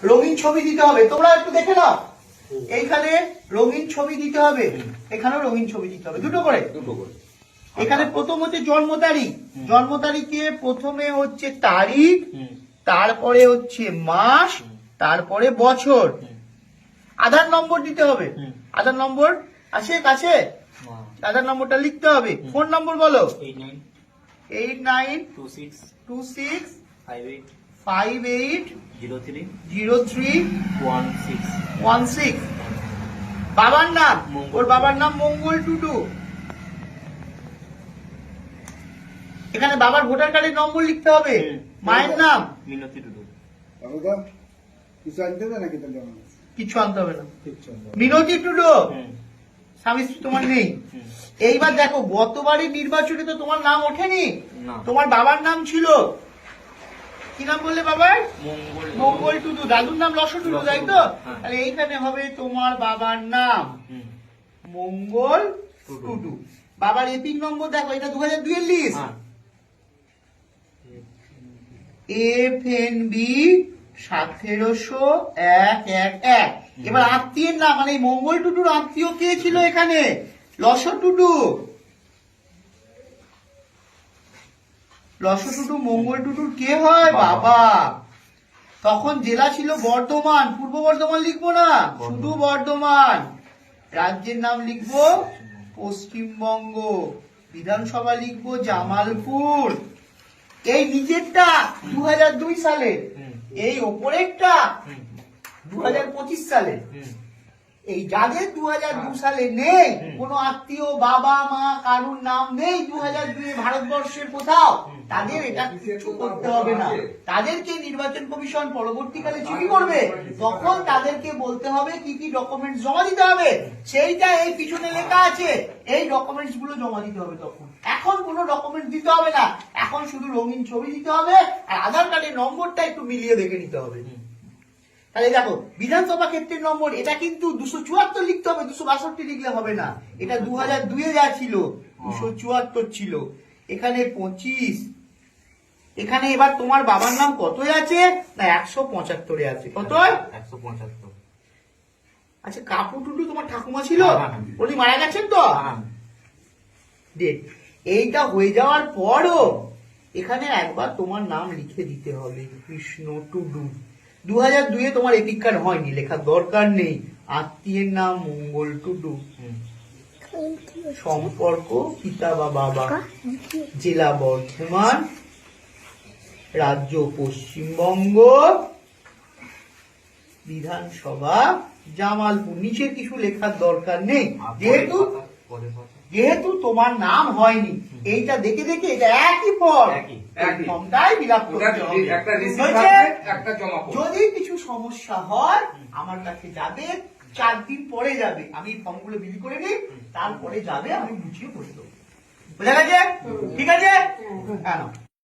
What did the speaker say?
রঙিন ছবি দিতে হবে। তোমরা একটু দেখে নাও, এইখানে রঙিন ছবি দিতে হবে, এখানেও রঙিন ছবি দিতে হবে, দুটো করে। এখানে প্রথম হচ্ছে জন্ম তারিখ, জন্ম তারিখে প্রথমে হচ্ছে তারিখ, তারপরে হচ্ছে মাস, তারপরে বছর। আধার নম্বর দিতে হবে, আধার নম্বর আছে কাছে, আধার নম্বরটা লিখতে হবে। ফোন নম্বর বলো, 8926580316। বাবার নাম, ওর বাবার নাম মঙ্গল টুডু। এখানে বাবার ভোটার কার্ডের নম্বর লিখতে হবে। মায়ের নাম মিনতি টুডু। কিছু আনতে হবে না, মিনতি টুডু। স্বামী স্ত্রী তোমার নেই। এইবার দেখো, গতবারের নির্বাচনে তো তোমার নাম ওঠেনি, তোমার বাবার নাম ছিল কি নাম বললে বাবার? মঙ্গল টুডু। দাদুর নাম লস টুডু, তাই তো? তাহলে এইখানে হবে তোমার বাবার নাম মঙ্গল টুডু। বাবার এপিক নম্বর দেখো, এটা 2002 এর লিস্ট, FNB 17111। এবার আত্মীয়ের নাম, মানে মঙ্গল টুডুর আত্মীয় কে ছিল এখানে? লস টুডু। লস টুডু মঙ্গল টুডুর কে হয়? বাবা। তখন জেলা ছিল বর্ধমান, পূর্ব বর্ধমান লিখবো না, শুধু বর্ধমান। রাজ্যের নাম লিখবো পশ্চিমবঙ্গ, বিধানসভা লিখবো জামালপুর। এই নিচেরটা 2002 সালে, এই ওপরেরটা 2025 সালে। এই যাদের 2002 সালে নেই, কোনো আত্মীয় বাবা মা কারুর নাম নেই 2002 ভারতবর্ষের কোথাও, তাদের এটা কিছু করতে হবে না। তাদেরকে নির্বাচন কমিশন পরবর্তীকালে চিঠি করবে, তখন তাদেরকে বলতে হবে কি কি ডকুমেন্টস জমা দিতে হবে, সেইটা এই পিছনে লেখা আছে। এই ডকুমেন্টস গুলো জমা দিতে হবে তখন। এখন কোনো ডকুমেন্ট দিতে হবে না, এখন শুধু রঙিন ছবি দিতে হবে আর আধার কার্ডের নম্বরটা একটু মিলিয়ে দেখে নিতে হবে। তাহলে দেখো, বিধানসভা ক্ষেত্রের নম্বর এটা কিন্তু 274 লিখতে হবে, 262 লিখলে হবে না। এটা 2002 যা ছিল 274 ছিল, এখানে 25। এখানে এবার তোমার বাবার নাম কত আছে? না 175 আছে। কত? 175। আচ্ছা, কাপু টুডু তোমার ঠাকুমা ছিল, উনি মারা গেছেন তো? এইটা হয়ে যাওয়ার পরও এখানে একবার তোমার নাম লিখে দিতে হবে, কৃষ্ণ টুডু। 2002 তোমার এপিক কার্ড হয়নি, লেখার দরকার নেই। আত্মীয়ের নাম মঙ্গল টুডু, সম্পর্ক পিতা বা বাবা, জেলা বর্ধমান, রাজ্য পশ্চিমবঙ্গ, বিধানসভা জামালপুর। নিচের কিছু লেখার দরকার নেই, যেহেতু তোমার নাম হয়নি। এইটা দেখে দেখে এটা একই ফর্ম, ফর্মটাই ফিল করতে হবে। যদি কিছু সমস্যা হয় আমার কাছে যাবে, 4 দিন পরে যাবে, আমি ফর্মগুলো বিলি করে নিই, তারপরে যাবে, আমি বুঝিয়ে করে দেবো। বোঝা গেছে? ঠিক আছে? হ্যাঁ।